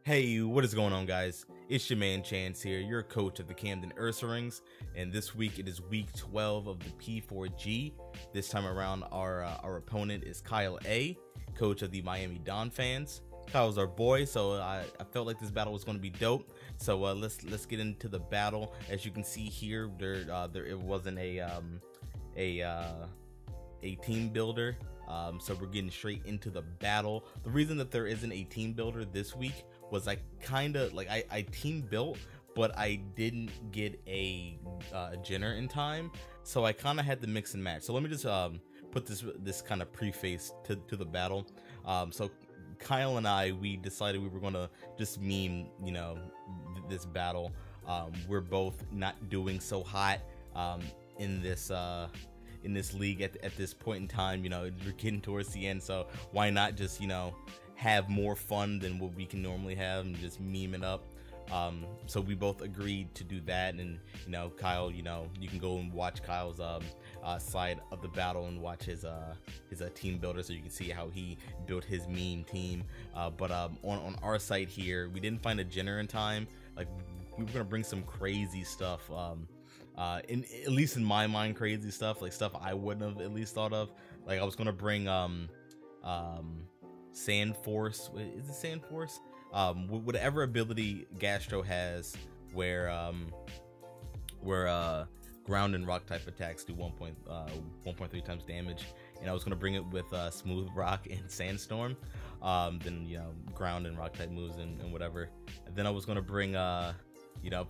Hey, what is going on, guys? It's your man Chance here, your coach of the Camden Ursarings, and this week it is week 12 of the P4G. This time around, our opponent is KyleAye, coach of the Miami Donphans. Kyle's our boy, so I felt like this battle was going to be dope. So let's get into the battle. As you can see here, it wasn't a team builder. So we're getting straight into the battle. The reason that there isn't a team builder this week was I team built, but I didn't get a Jenner in time, so I kind of had to mix and match. So let me just put this kind of preface to the battle. So Kyle and I, we decided we were gonna just meme, this battle. We're both not doing so hot in this league at this point in time. We're getting towards the end, so why not just have more fun than what we can normally have and just meme it up. So we both agreed to do that, and Kyle, you can go and watch Kyle's side of the battle and watch his team builder, so you can see how he built his meme team. But on our side here, we didn't find a Jenner in time. Like, we were gonna bring some crazy stuff, at least in my mind, crazy stuff, like stuff I wouldn't have at least thought of. Like, I was gonna bring Sand Force. Is it Sand Force? Whatever ability Gastro has, where ground and rock type attacks do 1.3 times damage, and I was gonna bring it with Smooth Rock and Sandstorm. Then ground and rock type moves and whatever. And then I was gonna bring of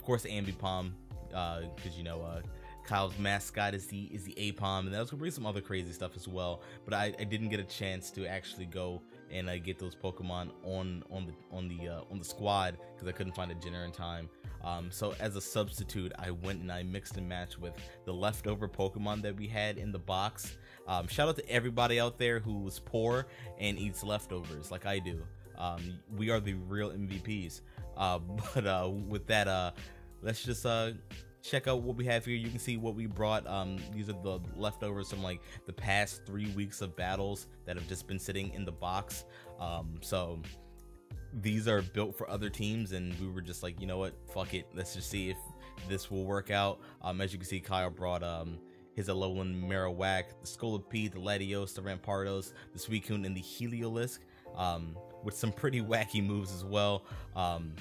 course Ambipom, because Kyle's mascot is the Apom, and I was gonna bring some other crazy stuff as well. But I didn't get a chance to actually go and get those Pokemon on the squad because I couldn't find a Jenner in time. So as a substitute, I went and I mixed and matched with the leftover Pokemon that we had in the box. Shout out to everybody out there who's poor and eats leftovers like I do. We are the real MVPs. But with that, let's just check out what we have here. You can see what we brought. These are the leftovers from like the past 3 weeks of battles that have just been sitting in the box. So these are built for other teams, and we were just like, you know what, fuck it, let's just see if this will work out. As you can see, Kyle brought his Alolan Marowak, the Scolipede, the Latios, the Rampardos, the Suicune, and the Heliolisk, with some pretty wacky moves as well.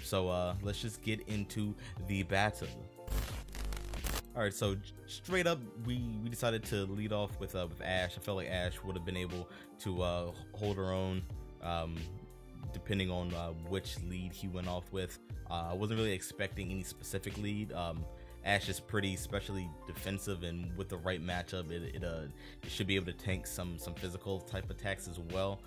So let's just get into the battle. Alright, so straight up, we decided to lead off with Ash. I felt like Ash would have been able to hold her own, depending on which lead he went off with. I wasn't really expecting any specific lead. Ash is pretty especially defensive, and with the right matchup, it should be able to tank some physical type attacks as well.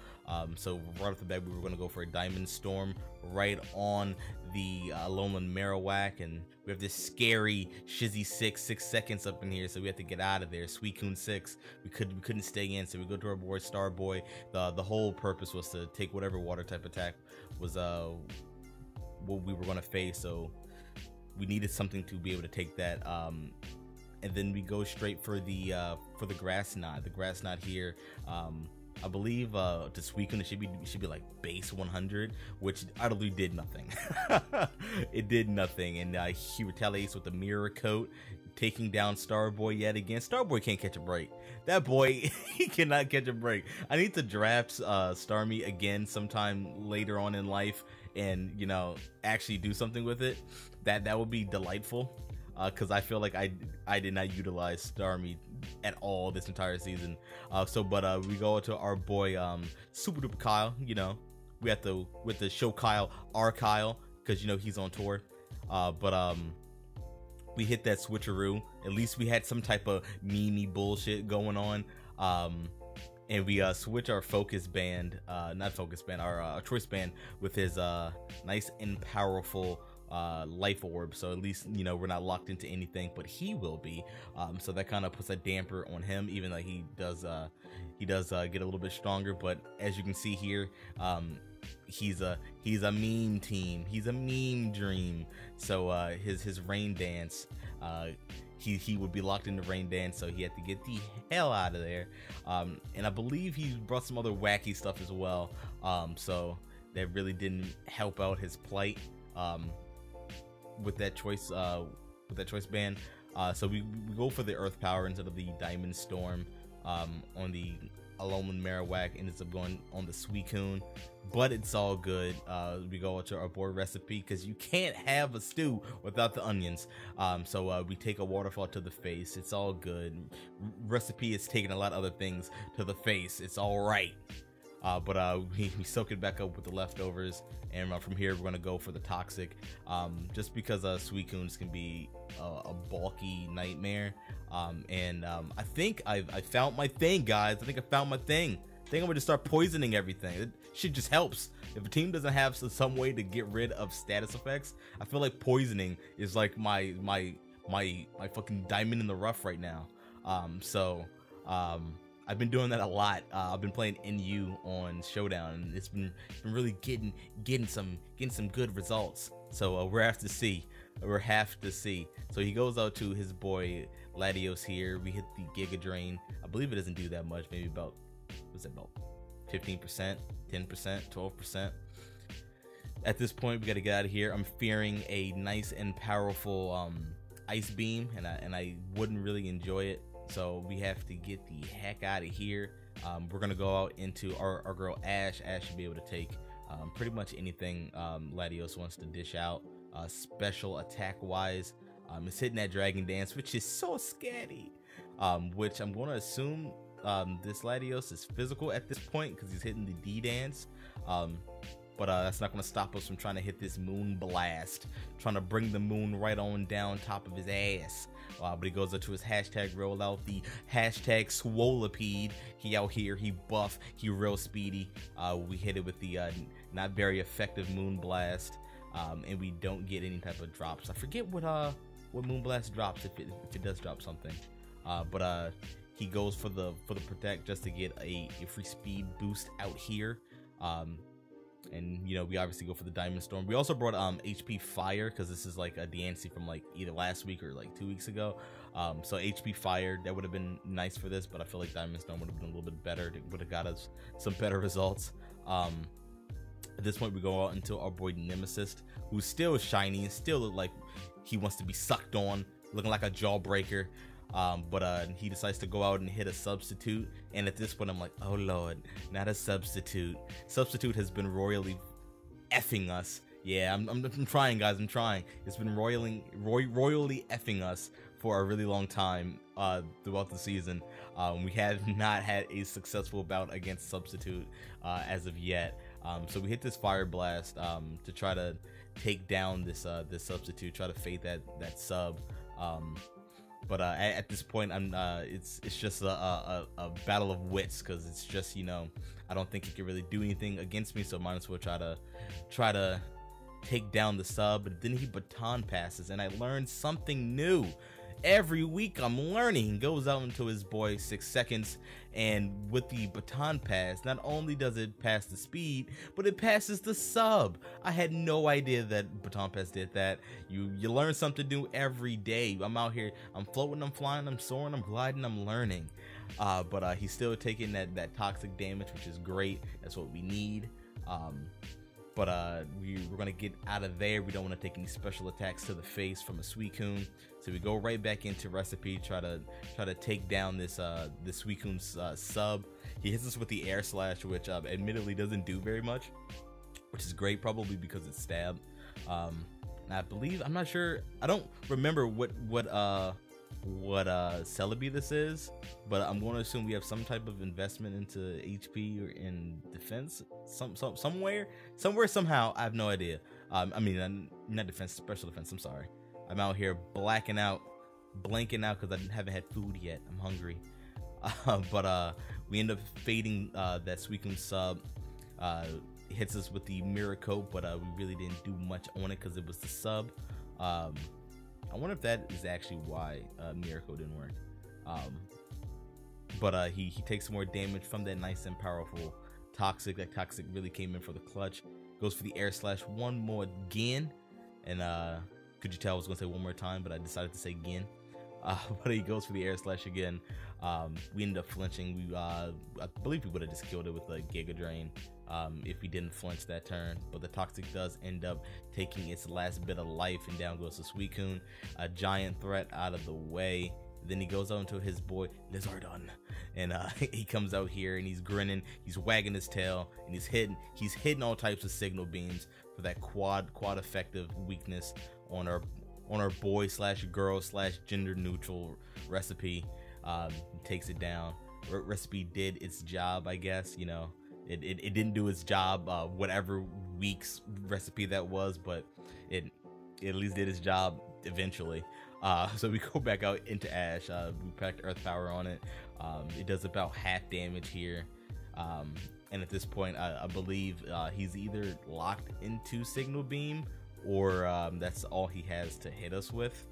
So right off the bat, we were going to go for a Diamond Storm right on the Alolan Marowak, and we have this scary Shizzy 6 seconds up in here, so we have to get out of there. Suicune 6, we couldn't stay in, so we go to our boy Starboy. The whole purpose was to take whatever water type attack was what we were going to face, so we needed something to be able to take that. And then we go straight for the Grass Knot. The Grass Knot here, I believe to Suicune it should be like base 100, which utterly did nothing. It did nothing, and he retaliates with the Mirror Coat, taking down Starboy yet again. Starboy can't catch a break. That boy, he cannot catch a break. I need to draft Starmie again sometime later on in life, and actually do something with it. That would be delightful, because I feel like I did not utilize Starmie at all this entire season. But we go to our boy Super Duper Kyle. We have to show Kyle our Kyle, because he's on tour. We hit that switcheroo. At least we had some type of meme bullshit going on. And we switch our focus band, not focus band, our choice band, with his nice and powerful life orb. So at least we're not locked into anything, but he will be. So that kind of puts a damper on him, even though he does get a little bit stronger. But as you can see here, he's a meme team. He's a meme dream. So his rain dance, he would be locked into rain dance, so he had to get the hell out of there. And I believe he brought some other wacky stuff as well. So that really didn't help out his plight with that choice band. So we go for the Earth Power instead of the Diamond Storm on the Alolan Marowak, and ends up going on the Suicune, but it's all good. We go to our board recipe because you can't have a stew without the onions. So we take a waterfall to the face. It's all good. Recipe is taking a lot of other things to the face. It's all right. But we soak it back up with the leftovers, and from here we're gonna go for the toxic, just because Suicunes can be a bulky nightmare. I think I found my thing, guys. I think I found my thing. I think I'm gonna just start poisoning everything. It shit just helps. If a team doesn't have some way to get rid of status effects, I feel like poisoning is like my fucking diamond in the rough right now. I've been doing that a lot. I've been playing NU on Showdown, and it's been really getting some good results. So we're have to see. So he goes out to his boy Latios here. We hit the Giga Drain. I believe it doesn't do that much. Maybe about, what's it, about 15%, 10%, 12%. At this point, we got to get out of here. I'm fearing a nice and powerful Ice Beam, and I wouldn't really enjoy it. So we have to get the heck out of here. We're gonna go out into our girl Ash. Ash should be able to take pretty much anything Latios wants to dish out. Special attack wise, it's hitting that Dragon Dance, which is so scary. Which I'm gonna assume this Latios is physical at this point because he's hitting the D Dance. But that's not going to stop us from trying to hit this Moon Blast, trying to bring the moon right on down top of his ass. But he goes up to his hashtag rollout, the hashtag Swolipede. He out here, he buff, he real speedy. We hit it with the not very effective Moon Blast, and we don't get any type of drops. I forget what Moon Blast drops, if it does drop something. But he goes for the Protect just to get a free speed boost out here. And you know, we obviously go for the Diamond Storm. We also brought HP Fire because this is like a DNC from like either last week or like 2 weeks ago. So HP Fire, that would have been nice for this, but I feel like Diamond Storm would have been a little bit better. It would have got us some better results. At this point, we go out into our boy Nemesis, who's still shiny and still look like he wants to be sucked on, looking like a jawbreaker. But he decides to go out and hit a Substitute, and at this point I'm like, oh lord, not a Substitute. Substitute has been royally effing us. Yeah, I'm trying, guys. I'm trying. It's been royally effing us for a really long time throughout the season. We have not had a successful bout against Substitute as of yet. So we hit this Fire Blast to try to take down this Substitute, try to fade that sub. But at this point, it's just a battle of wits, because it's just, you know, I don't think he can really do anything against me, so might as well try to take down the sub. But then he baton passes, and I learned something new. Every week I'm learning. Goes out into his boy 6 seconds, and with the baton pass, not only does it pass the speed, but it passes the sub. I had no idea that baton pass did that. You learn something new every day. I'm out here, I'm floating, I'm flying, I'm soaring, I'm gliding, I'm learning. But he's still taking that toxic damage, which is great. That's what we need. But we're gonna get out of there. We don't want to take any special attacks to the face from a Suicune, so we go right back into recipe, try to take down this Suicune's sub. He hits us with the Air Slash, which admittedly doesn't do very much, which is great, probably because it's stab. And I believe, I'm not sure, I don't remember what Celebi this is, but I'm going to assume we have some type of investment into HP or in defense, somewhere, somehow. I have no idea. I mean, not defense, special defense. I'm sorry. I'm out here blanking out because I haven't had food yet. I'm hungry. But we end up fading that Suicune sub. Hits us with the Mirror Coat, but we really didn't do much on it because it was the sub. I wonder if that is actually why Miracle didn't work. But he takes some more damage from that nice and powerful Toxic. That Toxic really came in for the clutch. Goes for the Air Slash one more again. And could you tell I was going to say one more time, but I decided to say again. But he goes for the air slash again. We end up flinching. I believe we would have just killed it with a Giga Drain if we didn't flinch that turn. But the Toxic does end up taking its last bit of life, and down goes the Suicune. A giant threat out of the way. Then he goes out into his boy Lizardon, and he comes out here and he's grinning, he's wagging his tail, and he's hitting all types of signal beams for that quad effective weakness on our boy slash girl slash gender neutral recipe. He takes it down. Recipe did its job, I guess. You know, it didn't do its job, whatever week's recipe that was, but it at least did its job eventually. So we go back out into Ash. We packed Earth Power on it. It does about half damage here. And at this point, I believe he's either locked into Signal Beam, or that's all he has to hit us with.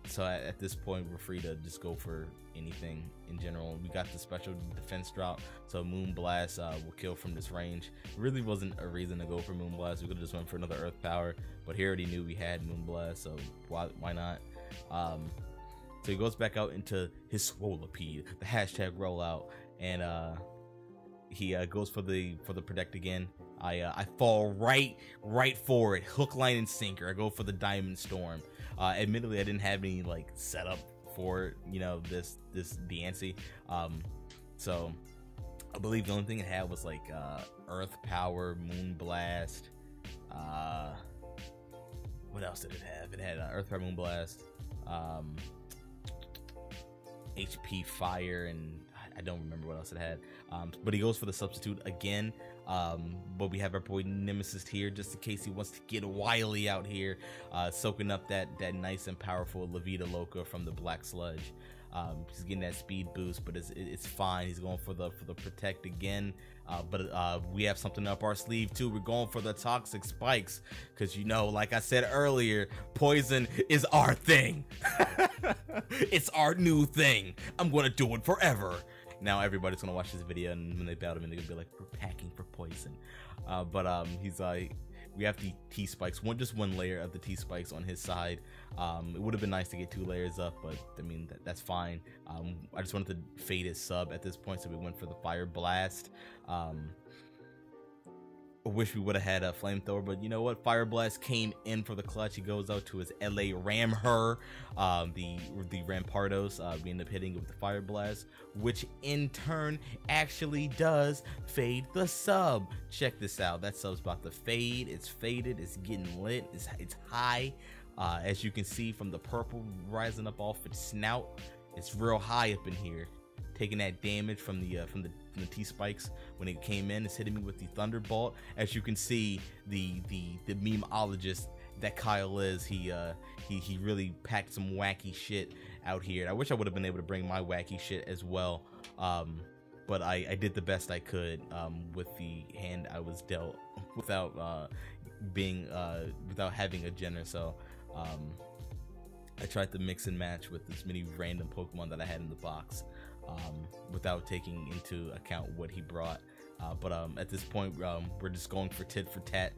So at this point, we're free to just go for anything in general. We got the special defense drop, so Moon Blast will kill from this range. Really wasn't a reason to go for Moon Blast. We could have just went for another Earth Power, but he already knew we had Moon Blast, so why not? So he goes back out into his Swolipede, the hashtag rollout, and he goes for the Protect again. I fall right for it, hook, line, and sinker. I go for the Diamond Storm. Admittedly, I didn't have any like setup for, you know, this Diancie. So I believe the only thing it had was like Earth Power, Moon Blast. What else did it have? It had Earth Power, Moon Blast, HP Fire, and I don't remember what else it had. But he goes for the substitute again. But we have our boy Nemesis here just in case he wants to get wily out here, soaking up that nice and powerful La Vida Loca from the Black Sludge. He's getting that speed boost, but it's fine. He's going for the Protect again. But we have something up our sleeve too. We're going for the Toxic Spikes, because, you know, like I said earlier, poison is our thing. It's our new thing. I'm gonna do it forever. Now everybody's gonna watch this video, and when they battle him, they're gonna be like, we're packing for poison. He's like, we have the T-Spikes, just one layer of the T-Spikes on his side. It would have been nice to get 2 layers up, but I mean, that's fine. I just wanted to fade his sub at this point, so we went for the Fire Blast. I wish we would have had a Flamethrower, but you know what? Fire Blast came in for the clutch. He goes out to his LA Ramher, the Rampardos. We end up hitting it with the Fire Blast, which in turn actually does fade the sub. Check this out. That sub's about to fade. It's faded. It's getting lit. It's high. As you can see from the purple rising up off its snout, it's real high up in here. Taking that damage from the T-Spikes when it came in. It's hitting me with the Thunderbolt. As you can see, the memeologist that Kyle is, he really packed some wacky shit out here. I wish I would have been able to bring my wacky shit as well, but I did the best I could with the hand I was dealt without having a Jenner. So I tried to mix and match with as many random Pokemon that I had in the box, without taking into account what he brought. But at this point, we're just going for tit for tat,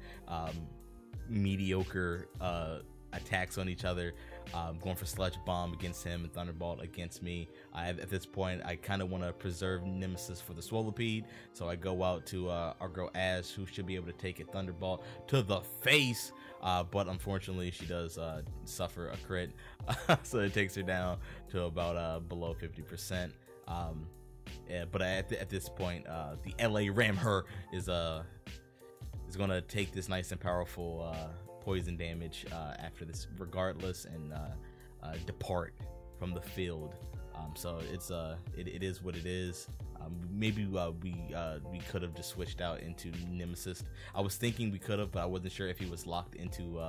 mediocre attacks on each other. Going for Sludge Bomb against him and Thunderbolt against me. At this point, I kind of want to preserve Nemesis for the Swolipede, so I go out to our girl Ash, who should be able to take a Thunderbolt to the face. But unfortunately, she does suffer a crit, so it takes her down to about below 50%. But at this point, the LA Ramher is gonna take this nice and powerful poison damage after this, regardless, and depart from the field. So it is what it is. Maybe we could have just switched out into Nemesis. I was thinking we could have, but I wasn't sure if he was locked into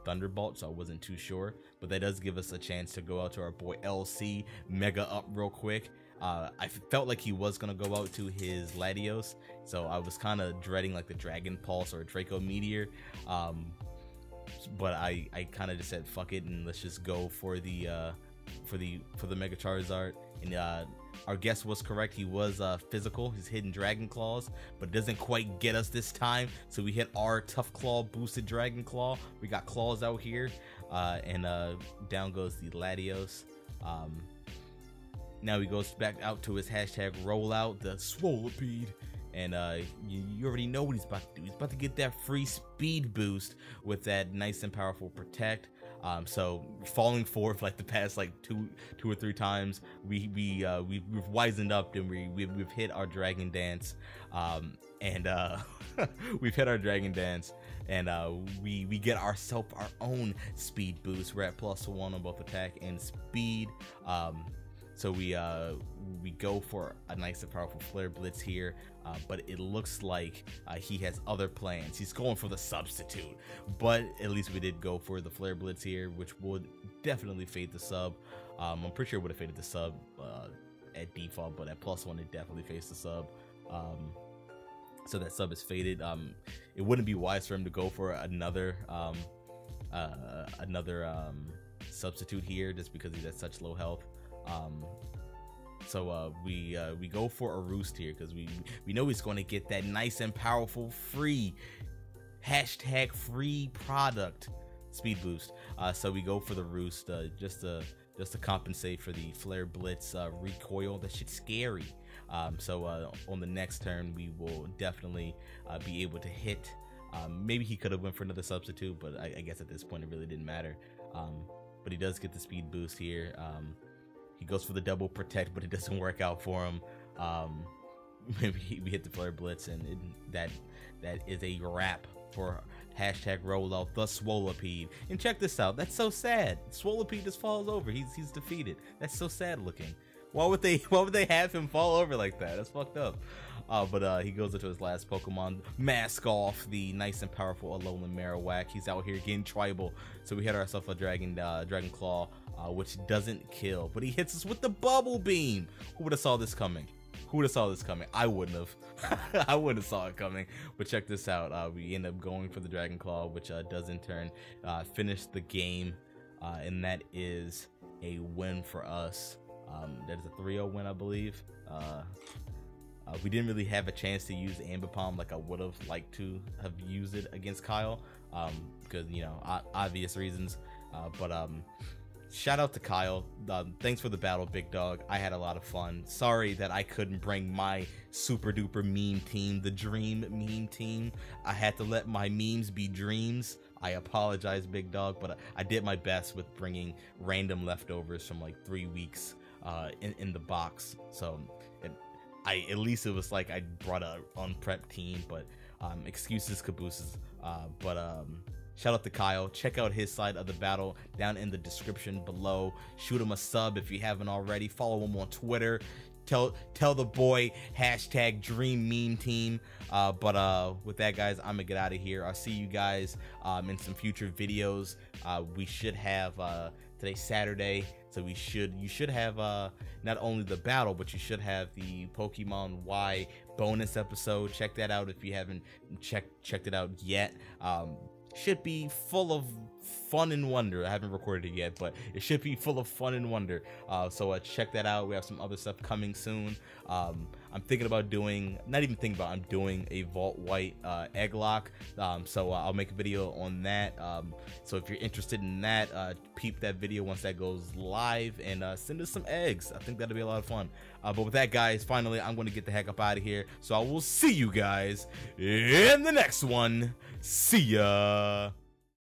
Thunderbolt, so I wasn't too sure. But that does give us a chance to go out to our boy LC, mega up real quick. I felt like he was gonna go out to his Latios, so I was kind of dreading like the Dragon Pulse or Draco Meteor, but I kind of just said fuck it, and let's just go for the Mega Charizard. And our guess was correct. He was physical. He's hidden Dragon Claws, but it doesn't quite get us this time. So we hit our Tough Claw boosted Dragon Claw. We got claws out here. and down goes the Latios. Now he goes back out to his hashtag rollout, the Swolipede. And you already know what he's about to do. He's about to get that free speed boost with that nice and powerful protect. So falling forward for like the past like two or three times, we've wisened up and we've hit our Dragon Dance, we've hit our Dragon Dance, and we get ourselves our own speed boost. We're at +1 on both attack and speed. So we go for a nice and powerful Flare Blitz here, but it looks like he has other plans. He's going for the substitute, but at least we did go for the Flare Blitz here, which would definitely fade the sub. I'm pretty sure it would have faded the sub at default, but at +1 it definitely faced the sub. So that sub is faded. It wouldn't be wise for him to go for another substitute here just because he's at such low health. So we go for a Roost here because we know he's going to get that nice and powerful free hashtag free product speed boost. So we go for the Roost just to compensate for the Flare Blitz recoil. That shit's scary. So on the next turn we will definitely be able to hit. Maybe he could have went for another substitute, but I guess at this point it really didn't matter. But he does get the speed boost here. He goes for the double protect, but it doesn't work out for him. Maybe we hit the Flare Blitz, and that is a wrap for hashtag rollout the Swolipede. And check this out. That's so sad. Swolipede just falls over. He's defeated. That's so sad looking. Why would they have him fall over like that? That's fucked up. But he goes into his last Pokemon, Mask Off, the nice and powerful Alolan Marowak. He's out here getting tribal, so we hit ourselves a Dragon Claw, which doesn't kill, but he hits us with the Bubble Beam. Who would have saw this coming? Who would have saw this coming? I wouldn't have. I wouldn't have saw it coming. But check this out. We end up going for the Dragon Claw, which does in turn finish the game, and that is a win for us. That is a 3-0 win, I believe. We didn't really have a chance to use Ambipom like I would have liked to have used it against Kyle, because, you know, obvious reasons. But shout out to Kyle. Thanks for the battle, big dog. I had a lot of fun. Sorry that I couldn't bring my super duper meme team, the dream meme team. I had to let my memes be dreams. I apologize, big dog, but I did my best with bringing random leftovers from like 3 weeks in the box. So at least it was like I brought a unprepped team, but excuses cabooses. Shout out to Kyle. Check out his side of the battle down in the description below. Shoot him a sub if you haven't already. Follow him on Twitter. Tell the boy hashtag dream meme team. But with that, guys, I'm gonna get out of here. I'll see you guys in some future videos. We should have today's Saturday, so you should have not only the battle, but you should have the Pokemon Y bonus episode. Check that out if you haven't checked it out yet. Should be full of fun and wonder. I haven't recorded it yet, but it should be full of fun and wonder. So check that out. We have some other stuff coming soon. I'm thinking about doing, not even thinking about, I'm doing a Vault White egg lock. So I'll make a video on that. So if you're interested in that, peep that video once that goes live, and send us some eggs. I think that'll be a lot of fun. But with that, guys, finally, I'm going to get the heck up out of here. So I will see you guys in the next one. See ya.